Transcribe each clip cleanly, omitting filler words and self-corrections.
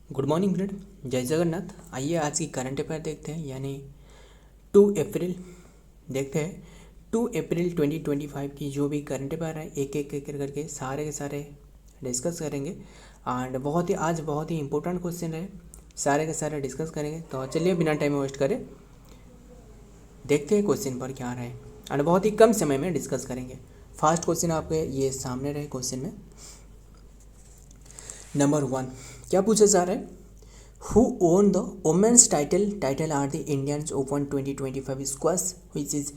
Good morning friend, जय जगन्नाथ। आइए आज की करंट अफेयर देखते हैं, यानी 2 अप्रैल देखते हैं। 2 अप्रैल 2025 की जो भी करंट अफेयर है एक एक करके सारे के सारे डिस्कस करेंगे। एंड बहुत ही इंपॉर्टेंट क्वेश्चन है, सारे के सारे डिस्कस करेंगे। तो चलिए बिना टाइम वेस्ट करें देखते हैं क्वेश्चन पर क्या रहे, एंड बहुत ही कम समय में डिस्कस करेंगे। फर्स्ट क्वेश्चन आपके ये सामने रहे। क्वेश्चन में नंबर 1 क्या पूछा जा रहा है? Who won the women's title at the Indians Open 2025 squash, which is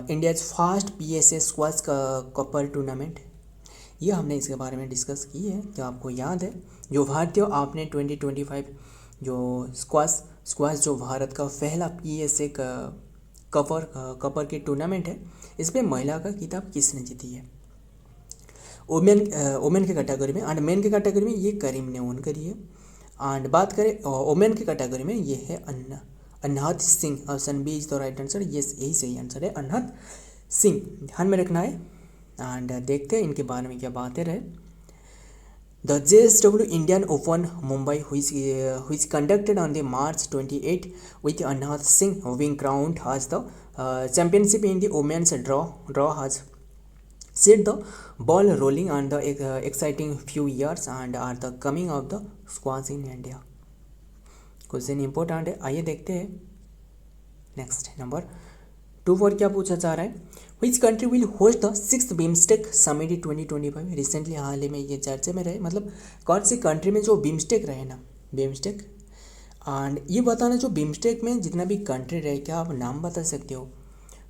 India's first PSA squash copper tournament. ये हमने इसके बारे में डिस्कस की है। क्या आपको याद है जो भारतीय आपने 2025 जो स्क्वाश जो भारत का पहला PSA कपर की टूर्नामेंट है, इस पर महिला का खिताब किसने जीती है? वोमेन के कैटेगरी में, एंड मेन के कैटेगरी में ये करीम ने ओन करी है। एंड बात करें वोमेन की कैटेगरी में, ये है Anahat Singh. Option B is the right answer. Yes, यही सही आंसर है, अनहत सिंह। ध्यान में रखना है। एंड देखते हैं इनके बारे में क्या बातें रहे। The JSW Indian Open Mumbai, which conducted on the March 28 with Anhad Singh being crowned as the championship in the women's draw has set the ball rolling on the exciting few years and are the coming of the squash in India। Question important है, आइए देखते हैं। Next number 2 पर क्या पूछा जा रहा है? Which country will host the 6th BIMSTEC summit 2025। Recently हाल ही में ये चर्चे में रहे, मतलब कौन सी कंट्री में जो बिम्स्टेक रहे ना, बिम्स्टेक। एंड ये बताना जो बिम्स्टेक में जितना भी कंट्री रहे, क्या आप नाम बता सकते हो?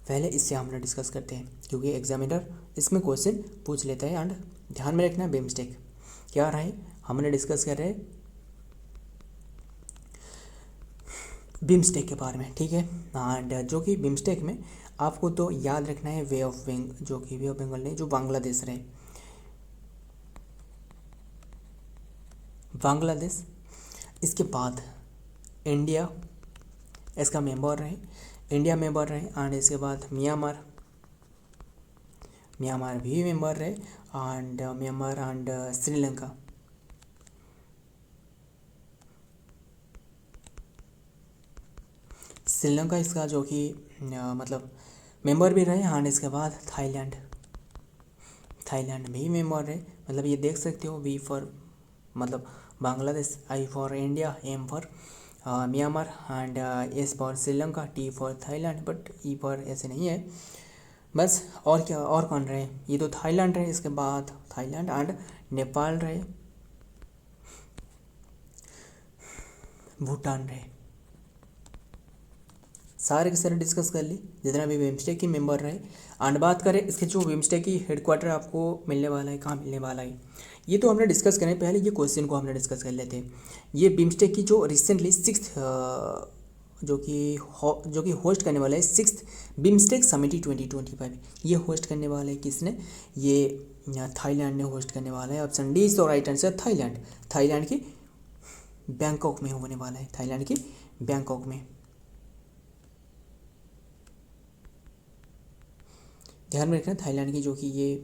पहले इससे हम लोग डिस्कस करते हैं, क्योंकि एग्जामिनर इसमें क्वेश्चन पूछ लेता है। एंड ध्यान में रखना बिम्स्टेक क्या रहा है, हमने डिस्कस कर रहे हैं बिम्स्टेक के बारे में, ठीक है। एंड जो कि बिम्स्टेक में आपको तो याद रखना है वे ऑफ बंगाल, जो कि वे ऑफ बंगाल नहीं, जो बांग्लादेश रहे, बांग्लादेश। इसके बाद इंडिया इसका मेंबर रहे, इंडिया मेंबर रहे। एंड इसके बाद म्यांमार भी मेंबर रहे। And Myanmar and Sri Lanka, Sri Lanka इसका जो कि मतलब मेंबर भी रहे। एंड इसके बाद थाईलैंड भी मेंबर रहे। मतलब ये देख सकते हो, वी फॉर मतलब Bangladesh, I for India, M for Myanmar, and S for Sri Lanka, T for Thailand, but E for ऐसे नहीं है बस। और क्या, और कौन रहे? ये तो थाईलैंड रहे, इसके बाद थाईलैंड एंड नेपाल रहे, भूटान रहे। सारे के सारे डिस्कस कर ली जितना भी बिम्स्टेक की मेंबर रहे। एंड बात करें इसके जो बिम्स्टेक की हेडक्वार्टर आपको मिलने वाला है, कहाँ मिलने वाला है, ये तो हमने डिस्कस करें। पहले ये क्वेश्चन को हमने डिस्कस कर लेते हैं। ये बिम्स्टेक की जो रिसेंटली 6th जो कि होस्ट करने वाला है 6th बिम्स्टेक समिट 2025, ये होस्ट करने वाला है किसने? ये थाईलैंड ने होस्ट करने वाला है। Option D is the right answer, Thailand की बैंकॉक में होने वाला है, थाईलैंड की बैंकॉक में। ध्यान में रखना थाईलैंड की जो कि ये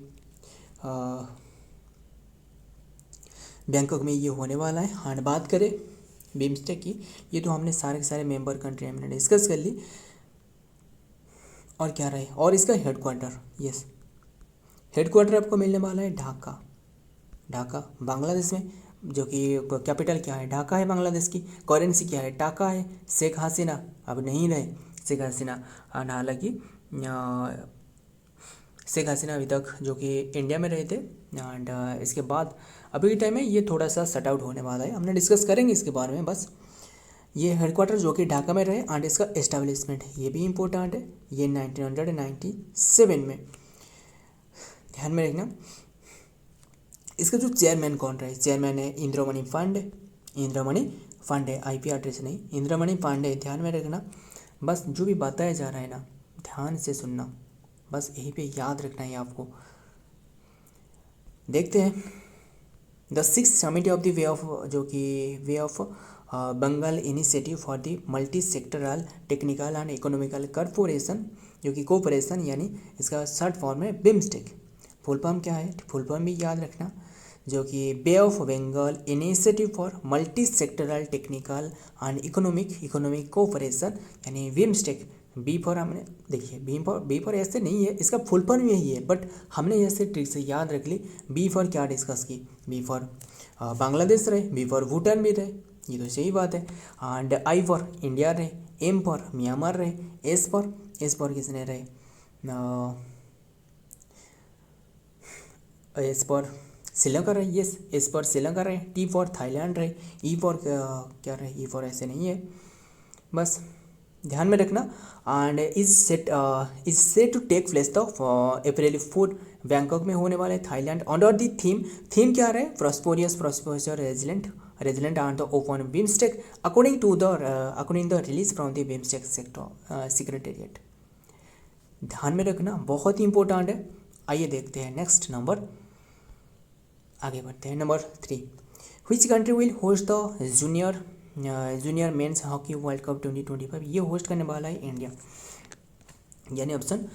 बैंकॉक में ये होने वाला है। एंड बात करें बिम्स्टेक की, ये तो हमने सारे के सारे मेंबर कंट्री हमने डिस्कस कर ली। और क्या रहे? और इसका हेडक्वार्टर, यस, हेडक्वार्टर आपको मिलने वाला है ढाका बांग्लादेश में। जो कि कैपिटल क्या है? ढाका है बांग्लादेश की। करेंसी क्या है? टाका है। शेख हसीना अब नहीं रहे, शेख हसीना। हालांकि शेख हसीना अभी तक जो कि इंडिया में रहे थे। एंड इसके बाद अभी के टाइम में ये थोड़ा सा शट आउट होने वाला है, हमने डिस्कस करेंगे इसके बारे में। बस ये हेडक्वार्टर जो कि ढाका में रहे। एंड इसका एस्टेब्लिशमेंट ये भी इम्पोर्टेंट है, ये 1997 में। ध्यान में रखना। इसका जो चेयरमैन कौन रहे? चेयरमैन है इंद्रमणि पांडे, IP एड्रेस नहीं, इंद्रमणि पांडे। ध्यान में रखना। बस जो भी बताया जा रहा है ना, ध्यान से सुनना, बस यहीं पे याद रखना है आपको। देखते हैं the 6th summit of the Bay of Bengal initiative for the multi sectoral technical and economical corporation, जो कि कोऑपरेशन, यानी इसका शॉर्ट फॉर्म है बिम्स्टेक। फुल फॉर्म क्या है? फुल फॉर्म भी याद रखना। जो कि Bay of Bengal initiative for multi sectoral technical and economic cooperation यानी बिम्स्टेक। बी फॉर हमने देखिए बी फॉर ऐसे नहीं है, इसका फुल फॉर्म यही है, बट हमने ऐसे ट्रिक से याद रख ली। बी फॉर क्या डिस्कस की, बी फॉर बांग्लादेश रहे, बी फॉर भूटान भी रहे, ये तो सही बात है। एंड आई फॉर इंडिया रहे, एम फॉर म्यांमार रहे, एस फॉर किसने रहे, एस फॉर श्रीलंका रहे, यस एस फॉर श्रीलंका रहे, टी फॉर थाईलैंड रहे, ई फॉर क्या रहे, ई फॉर ऐसे नहीं है, बस ध्यान में रखना। And is set to take place the April 4 Bangkok में होने वाले थाईलैंड अंडर द थीम क्या रहे, prosperous resilient and the open BIMSTEC according the release from the BIMSTEC secretariat. ध्यान में रखना, बहुत ही इंपॉर्टेंट है। आइए देखते हैं नेक्स्ट नंबर, आगे बढ़ते हैं। Number 3, which country will host the junior men's hockey world cup 2025। ये होस्ट करने वाला है इंडिया, यानी option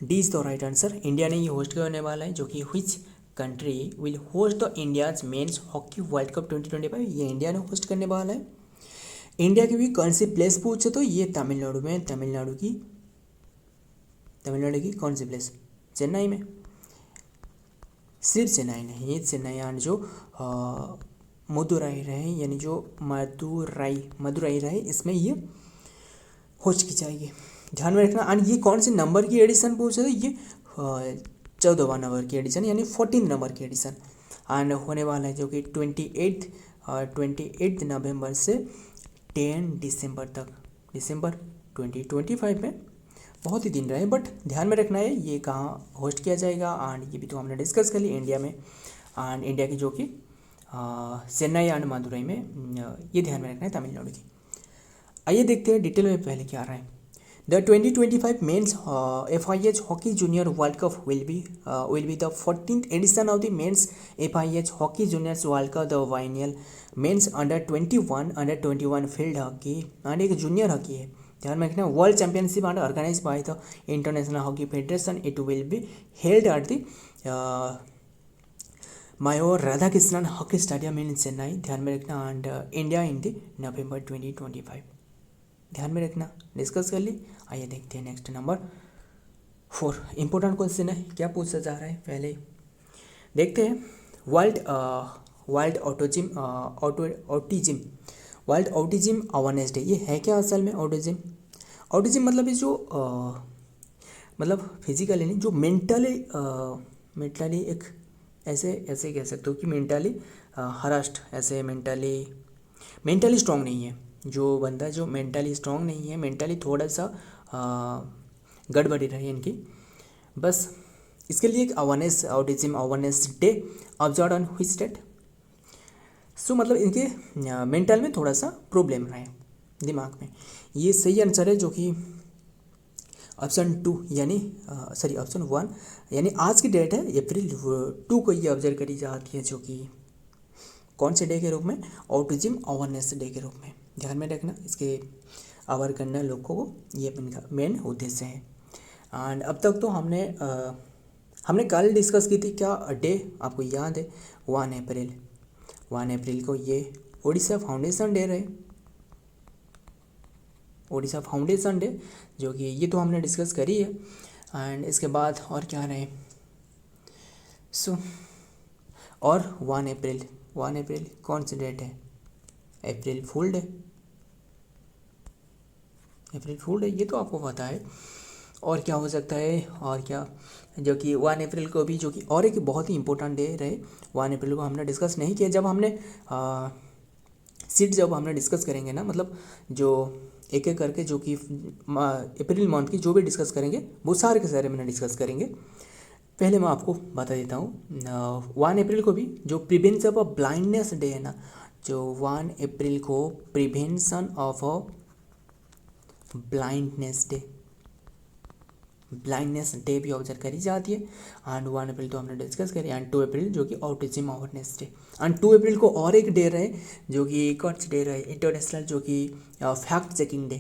D is the right answer. India ने ये होस्ट करने वाला है, जो कि which country will host the India's men's hockey world cup 2025, ये इंडिया ने होस्ट करने वाला है। इंडिया की भी कौन सी प्लेस पूछे तो ये तमिलनाडु में, तमिलनाडु की कौन सी प्लेस, चेन्नई में, सिर्फ चेन्नई नहीं, चेन्नई एंड जो मदुराई रहे, यानी जो मदुराई रहे, इसमें ये होस्ट की जाएगी। ध्यान में रखना। एंड ये कौन से नंबर की एडिशन पूछे तो ये 14वां नंबर की एडिशन, यानी 14 नंबर की एडिशन एंड होने वाला है, जो कि 28 नवंबर से 10 दिसंबर तक, दिसंबर 2025 में। बहुत ही दिन रहे, बट ध्यान में रखना है ये कहाँ होस्ट किया जाएगा। एंड ये भी तो हमने डिस्कस कर ली, इंडिया में, एंड इंडिया की जो कि चेन्नई एंड मदुरई में, ये ध्यान में रखना है, तमिलनाडु की। आइए देखते हैं डिटेल में पहले क्या रहा है। The 2025 men's FIH hockey junior World Cup will be the 14th edition of the men's FIH hockey juniors World Cup, the biennial men's under 21 field hockey and एक जूनियर हॉकी है। ध्यान में रखना, world championship and organize by the international hockey federation. It will be held at the Mayor Radhakrishnan hockey stadium in Chennai. ध्यान में रखना। And India in the November 2025। ध्यान में रखना, डिस्कस कर ली। आइए देखते हैं नेक्स्ट नंबर 4, इंपॉर्टेंट क्वेश्चन है, क्या पूछा जा रहा है पहले देखते हैं। वर्ल्ड ऑटिज्म अवेयरनेस डे, ये है क्या असल में? ऑटिज्म मतलब ये जो मतलब फिजिकली नहीं, जो मेंटली एक ऐसे कह सकते हो कि मेंटली हरास्ट, ऐसे मेंटली स्ट्रॉन्ग नहीं है जो बंदा, जो मेंटली स्ट्रॉन्ग नहीं है, मेंटली थोड़ा सा गड़बड़ी रही इनकी, बस इसके लिए एक awareness, autism awareness day observe on which date. So मतलब इनके मेंटल में थोड़ा सा प्रॉब्लम रहे दिमाग में। ये सही आंसर है, जो कि ऑप्शन 2 यानी ऑप्शन 1 यानी आज की डेट है अप्रैल 2 को ये ऑब्जर्व करी जाती है, जो कि कौन से डे के रूप में? ऑटिज्म अवेयरनेस डे के रूप में। ध्यान में रखना, इसके अवेयर करना लोगों को, ये मेन उद्देश्य है। एंड अब तक तो हमने कल डिस्कस की थी, क्या डे आपको याद है? 1 अप्रैल को ये ओडिशा फाउंडेशन डे रहे, ओडिशा फाउंडेशन डे, जो कि ये तो हमने डिस्कस करी है। एंड इसके बाद और क्या रहे? और 1 अप्रैल कौन सी डेट है? अप्रैल फूल डे, ये तो आपको पता है। और क्या हो सकता है? और क्या, जो कि 1 अप्रैल को भी, जो कि और एक बहुत ही इंपॉर्टेंट डे रहे, 1 अप्रैल को हमने डिस्कस नहीं किया। जब हमने जब हमने डिस्कस करेंगे ना, मतलब जो एक एक करके, जो कि अप्रैल मंथ की जो भी डिस्कस करेंगे, वो सारे के सारे मैंने डिस्कस करेंगे। पहले मैं आपको बता देता हूँ, 1 अप्रैल को भी जो प्रिवेंशन ऑफ ब्लाइंडनेस डे है ना, जो 1 अप्रैल को प्रिवेंशन ऑफ ब्लाइंडनेस डे भी ऑब्जर्व करी जाती है। एंड 1 अप्रैल तो हमने डिस्कस करी। एंड 2 अप्रैल जो कि ऑटिज्म अवेयरनेस डे। एंड 2 अप्रैल को और एक डे रहे, जो कि कौन सी डे रहे? इंटरनेशनल, जो कि फैक्ट चेकिंग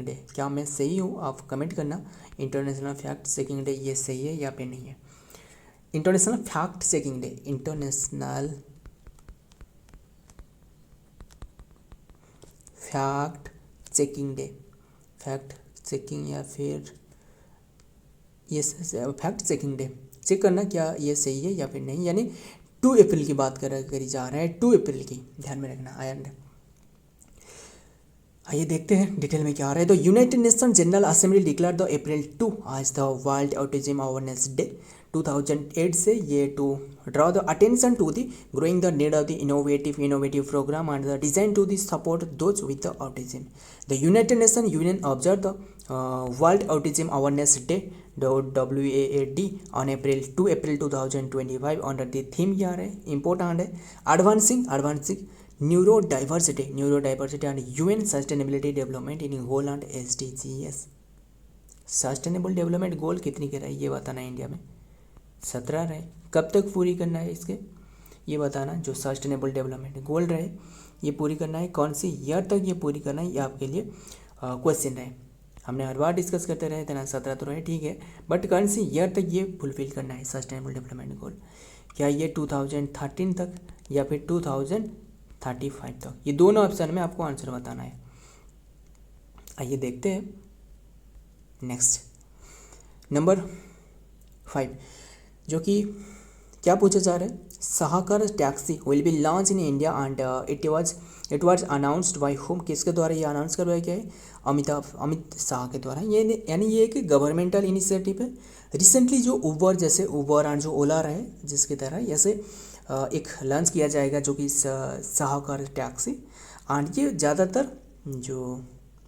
डे। क्या मैं सही हूँ? आप कमेंट करना। इंटरनेशनल फैक्ट चेकिंग डे, ये सही है या फिर नहीं है? International fact checking day, international fact checking day, fact checking या फिर ये फैक्ट चेकिंग डे, चेक करना क्या ये सही है या फिर नहीं, यानी 2 अप्रैल की बात करी जा रहा है, 2 अप्रैल की, ध्यान में रखना। आइए देखते हैं डिटेल में क्या आ रहा है। तो United Nation General Assembly declare the April 2 as the World Autism awareness Day 2008 से ये to draw the attention to the growing the need of the innovative program and the design to the support those with the autism. The United Nation Union observe the World Autism awareness Day WAAD on April 2 April 2025 under the theme क्या है important है, advancing neuro diversity and UN sustainability development in goal and SDGs। Sustainable development goal कितनी के रहे ये बताना है, India में 17 रहे, कब तक पूरी करना है इसके ये बताना। जो सस्टेनेबल डेवलपमेंट गोल रहे ये पूरी करना है, कौन सी ईयर तक ये पूरी करना है, ये आपके लिए क्वेश्चन रहे। हमने हर बार डिस्कस करते रहे थे ना, 17 तो रहे ठीक है, बट कौन सी ईयर तक ये फुलफिल करना है सस्टेनेबल डेवलपमेंट गोल, क्या ये 2013 तक या फिर 2035 तक, ये दोनों ऑप्शन में आपको आंसर बताना है। आइए देखते हैं नेक्स्ट नंबर 5, जो कि क्या पूछा जा रहा है, Sahkar taxi will be launch in India and it was announced by home, किसके द्वारा ये अनाउंस करवाया गया है, अमित शाह के द्वारा। ये यानी ये एक गवर्नमेंटल इनिशिएटिव है। रिसेंटली जो ऊबर जैसे ऊबर एंड जो ओला रहे जिसकी तरह ऐसे एक लॉन्च किया जाएगा जो कि सहकार टैक्सी, एंड ये ज़्यादातर जो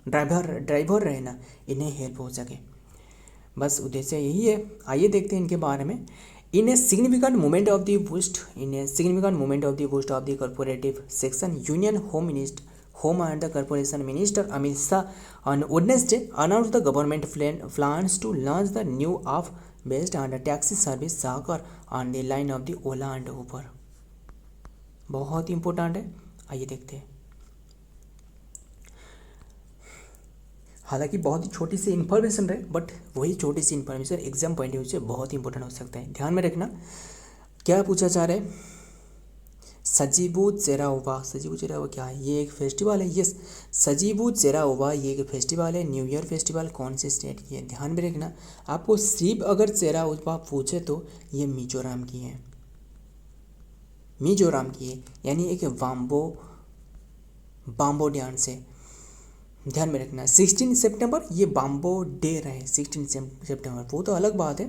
ड्राइवर रहे ना इन्हें हेल्प हो सके, बस उद्देश्य यही है। आइए देखते हैं इनके बारे में। In a significant moment of the boost of the corporative section, Union Home and the Corporation Minister Amit Shah on Wednesday announced the government plans to launch the new app-based and taxi service Sahakar on the line of the Ola and Uber। बहुत ही important है, आइए देखते हैं। हालांकि बहुत ही छोटी सी इन्फॉर्मेशन रहे, बट वही छोटी सी information exam point of view से बहुत इंपॉर्टेंट हो सकता है, ध्यान में रखना। क्या पूछा जा रहा है, सजीबू चेराओबा क्या है, ये एक फेस्टिवल है। यस, सजीबू चेराओबा ये एक फेस्टिवल है, न्यू ईयर फेस्टिवल कौन से स्टेट की है, ध्यान में रखना। आपको सिर्फ अगर चेराओबा पूछे तो ये मिजोरम की है, यानी एक बाम्बो डांस है, ध्यान में रखना। 16 सितंबर ये बाम्बो डे रहे, 16 सितंबर, वो तो अलग बात है,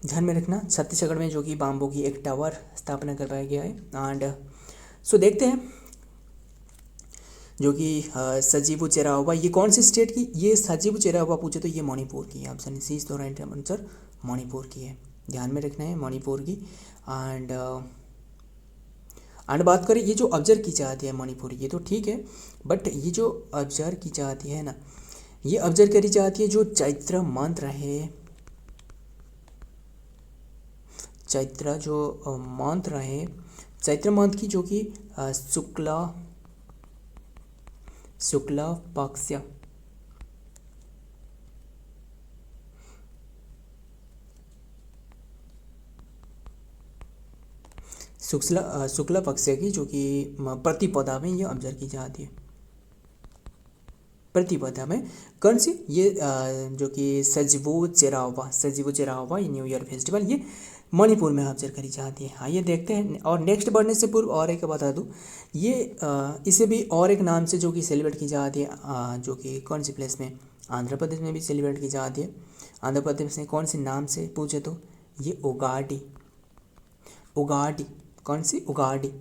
ध्यान में रखना। छत्तीसगढ़ में जो कि बाम्बो की एक टावर स्थापना करवाया गया है। एंड सो देखते हैं जो कि सजीबू चेराओबा ये कौन सी स्टेट की, ये सजीबू चेराओबा पूछे तो ये मणिपुर की है, option C is the right answer, Manipur की है, ध्यान में रखना है मणिपुर की। एंड बात करें ये जो ऑब्जर्व की जाती है मणिपुर, ये तो ठीक है, बट ये जो ऑब्जर्व की जाती है ना, ये ऑब्जर्व करी जाती है जो चैत्र मंथ रहे, चैत्र मंथ की जो कि शुक्ला पक्ष शुक्ला पक्ष की जो कि प्रतिपदा में ये ऑब्जर्व की जाती है। प्रतिपदा में कौन सी, ये जो कि सजीबू चेराओबा ये न्यू ईयर फेस्टिवल ये मणिपुर में ऑब्जर्व करी जाती है। आइए देखते हैं। और नेक्स्ट बढ़ने से पूर्व और एक बता दूँ, ये इसे भी और एक नाम से जो कि सेलिब्रेट की जाती है, जो कि कौन सी प्लेस में, आंध्र प्रदेश में भी सेलिब्रेट की जाती है। आंध्र प्रदेश में कौन सी नाम से पूछे तो ये उगाडी, कौन सी, उगाडी।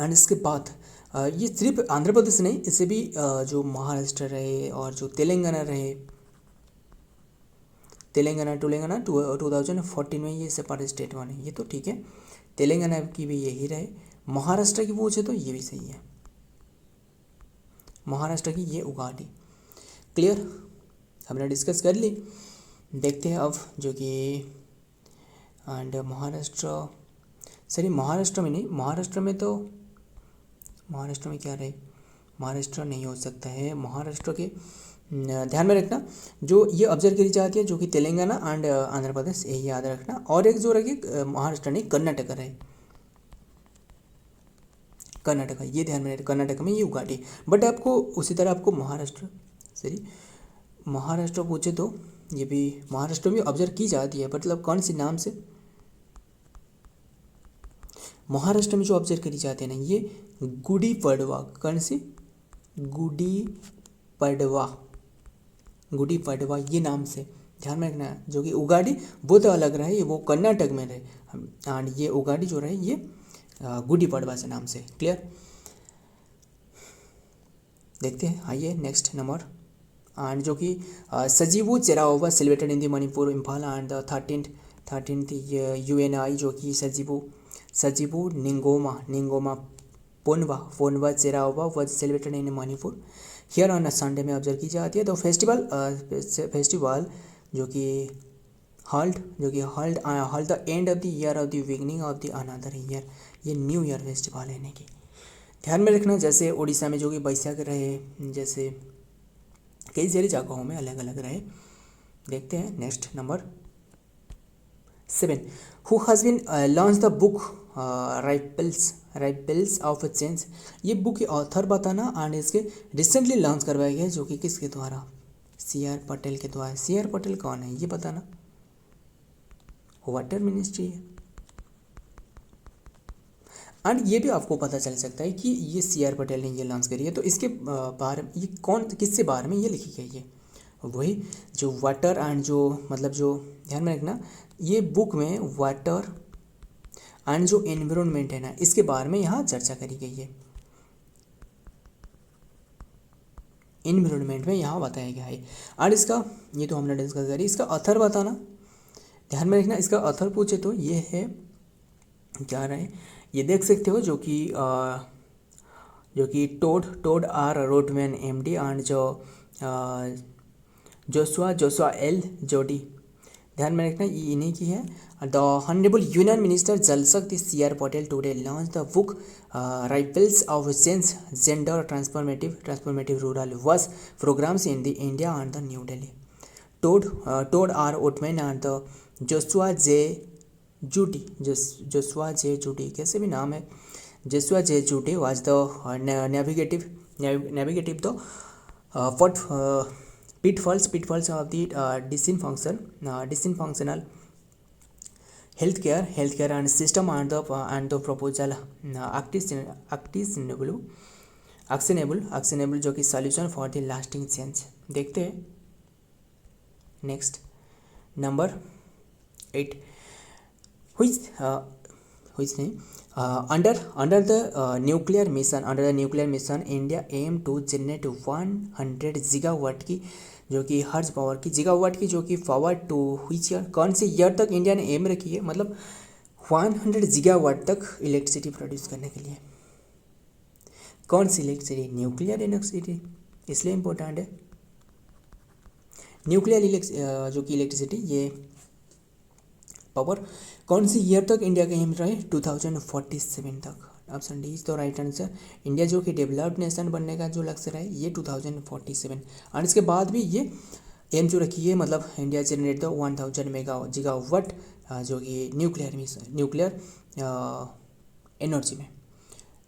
एंड इसके बाद ये सिर्फ आंध्र प्रदेश नहीं, इसे भी जो महाराष्ट्र रहे और जो तेलंगाना रहे, तेलंगाना 2014 में ये सेपरेट स्टेट बने, ये तो ठीक है, तेलंगाना की भी यही रहे। महाराष्ट्र की पूछे तो ये भी सही है, महाराष्ट्र की ये उगाडी। क्लियर, हमने डिस्कस कर ली। देखते हैं अब जो कि एंड महाराष्ट्र में नहीं, महाराष्ट्र में क्या रहे, महाराष्ट्र नहीं हो सकता है, महाराष्ट्र के ध्यान में रखना जो ये ऑब्जर्व करी जाती है जो कि तेलंगाना एंड आंध्र प्रदेश, यही याद रखना। और एक जो रखिए महाराष्ट्र नहीं, कर्नाटक रहे, कर्नाटक, ये ध्यान में रहे, कर्नाटक में ये उगाड़ी। बट आपको उसी तरह आपको महाराष्ट्र पूछे तो ये भी महाराष्ट्र में ऑब्जर्व की जाती है, मतलब कौन सी नाम से महाराष्ट्र में जो ऑब्जर्व करी जाती है ना, ये गुड़ी पड़वा, कौन सी गुड़ी पड़वा ये नाम से ध्यान में रखना है। जो कि उगाड़ी वो तो अलग रहे, वो कर्नाटक में रहे, एंड ये उगाड़ी जो रहे ये गुड़ी पड़वा से नाम से। क्लियर, देखते हैं, आइए नेक्स्ट नंबर। एंड जो कि Sajibu Cheiraoba celebrated in the Manipur Imphal and the 13th UNI जो कि Sajibu Nongma Panba Cheiraoba was celebrated in Manipur here on Sunday में ऑब्जर्व की जाती है। तो फेस्टिवल जो कि held the end of the year of the beginning of the another year, ये न्यू ईयर फेस्टिवल है कि ध्यान में रखना। जैसे उड़ीसा में जो कि बैसाख रहे, जैसे कई सारी जगहों में अलग अलग रहे। देखते हैं next number 7, who has been launch the book ripples of change, ये बुक के ऑथर बताना। एंड इसके रिसेंटली लॉन्च करवाया गया जो कि किसके द्वारा, CR पटेल के द्वारा। CR पटेल कौन है ये बताना, वाटर मिनिस्ट्री है। एंड ये भी आपको पता चल सकता है कि ये CR पटेल ने ये लॉन्च करी है, तो इसके बारे में ये किससे बारे में ये लिखी गई है, वही जो वाटर एंड जो मतलब जो ध्यान में रखना, ये बुक में वाटर एंड जो एनवायरनमेंट है ना, इसके बारे में यहाँ चर्चा करी गई है। एनवायरनमेंट में यहाँ बताया गया है। और इसका ये तो हमने डिस्कस करी, इसका ऑथर बताना। ध्यान में रखना, इसका ऑथर पूछे तो ये है क्या रहे, ये देख सकते हो जो कि Todd R Rodman MD and जो जोशुआ L जोडी। ध्यान में रखना ये इन्हीं की है। The honourable union minister Jal Shakti CR Patel today launch the book ripples of change gender transformative rural WASH programmes in the India and the new Delhi. Todd R Oatman and the Joshua J Judy कैसे भी नाम है, Joshua J Judy was the navigating the pitfalls of the dysfunctional healthcare and system and the proposal actionable जो कि solution for the lasting change। देखते हैं next number 8, under the nuclear mission India aim to generate 100 gigawatt की जो कि हर्ज power की gigawatt की जो कि पावर टू व्हिच ईयर, कौन से ईयर तक इंडिया ने एम रखी है, मतलब 100 gigawatt तक इलेक्ट्रिसिटी प्रोड्यूस करने के लिए। कौन सी इलेक्ट्रिसिटी, न्यूक्लियर इलेक्ट्रिसिटी, इसलिए इम्पोर्टेंट है न्यूक्लियर जो कि इलेक्ट्रिसिटी ये पावर कौन सी ईयर तक इंडिया का एम रहे, 2047 तक। Option D is the right answer. India जो कि डेवलप्ड नेशन बनने का जो लक्ष्य है ये 2047, और इसके बाद भी ये एम जो रखी है, मतलब इंडिया जनरेट द 1000 gigawatt जो कि न्यूक्लियर एनर्जी में।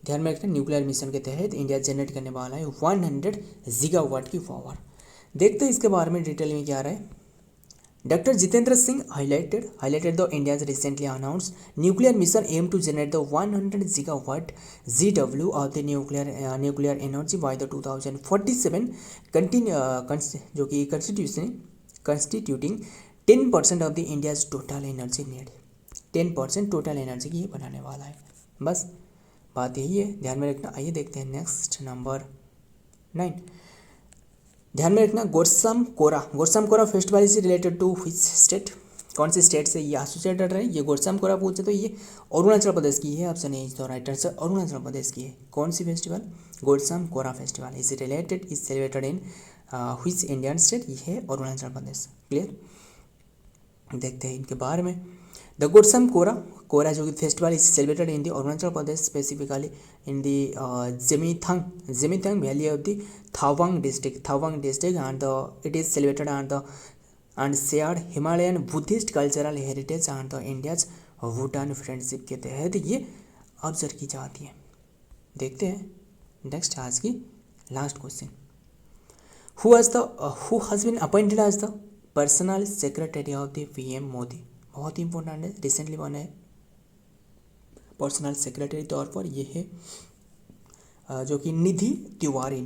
ध्यान में रखना, न्यूक्लियर मिशन के तहत इंडिया जनरेट करने वाला है 100 gigawatt की पावर। देखते हैं इसके बारे में डिटेल में क्या रहा है। Dr. Jitendra Singh highlighted the India's recently announced nuclear mission aim to generate the 100 gigawatt GW of the nuclear energy by the 2047 जो कि constituting 10% of the India's total energy need। 10% total energy की ये बनाने वाला है, बस बात यही है, ध्यान में रखना। आइए देखते हैं नेक्स्ट नंबर 9। ध्यान में रखना, Gorsam Kora festival is related to which state, कौन से स्टेट से ये एसोसिएटेड है। ये गोरसाम कोरा पूछे तो ये अरुणाचल प्रदेश की है। Option A is the right answer, Arunachal Pradesh की है। कौन सी festival, Gorsam Kora festival is celebrated in which Indian state, ये है अरुणाचल प्रदेश। क्लियर, देखते हैं इनके बारे में। द गुडसम कोरा, कोरा जो कि festival is celebrated in the Arunachal Pradesh, specifically in the Zemithang valley of the Tawang district and it is celebrated and shared Himalayan Buddhist cultural heritage and the India's Bhutan friendship के तहत ये ऑब्जर्व की जाती है। देखते हैं नेक्स्ट आज की last question, who has been appointed as the personal secretary of the PM Modi. बहुत ही इंपॉर्टेंट है, रिसेंटली बना है पर्सनल सेक्रेटरी तौर पर। ये है जो कि निधि तिवारी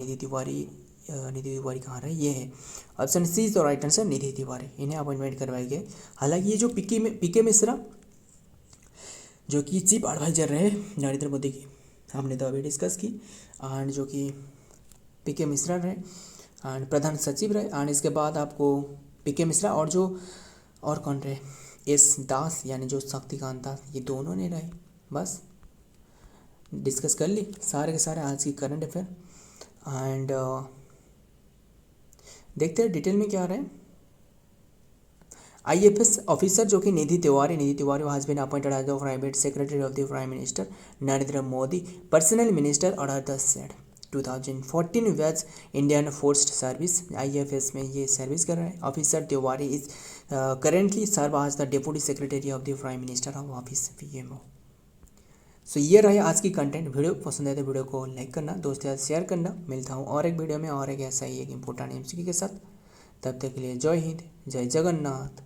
कहाँ रहे, ये है option C is the right answer, Nidhi Tiwari, इन्हें अपॉइंटमेंट करवाई गई। हालांकि ये जो पीके मिश्रा जो कि चीफ एडवाइजर रहे नरेंद्र मोदी की, हमने तो अभी डिस्कस की, एंड जो कि पीके मिश्रा रहे एंड प्रधान सचिव रहे, एंड इसके बाद आपको पीके मिश्रा और कौन रहे, एस दास यानी जो शक्तिकांत दास, ये दोनों ने रहे। बस डिस्कस कर ली सारे के सारे आज की करंट अफेयर, एंड देखते हैं डिटेल में क्या रहे। IFS ऑफिसर जो कि Nidhi Tiwari has been appointed as the private secretary of the prime minister Narendra Modi, personal minister order the said 2014 batch Indian force service. IFS में ये सर्विस कर रहा है। Officer Tiwari is currently serve as the deputy secretary of the prime minister of office PMO। So ये रहे आज की content. Video पसंद आए तो वीडियो को लाइक करना, दोस्तों के साथ शेयर करना। मिलता हूँ और एक वीडियो में और एक ऐसा ही एक इम्पोर्टेंट MCQ के साथ। तब तक के लिए जय हिंद, जय जगन्नाथ।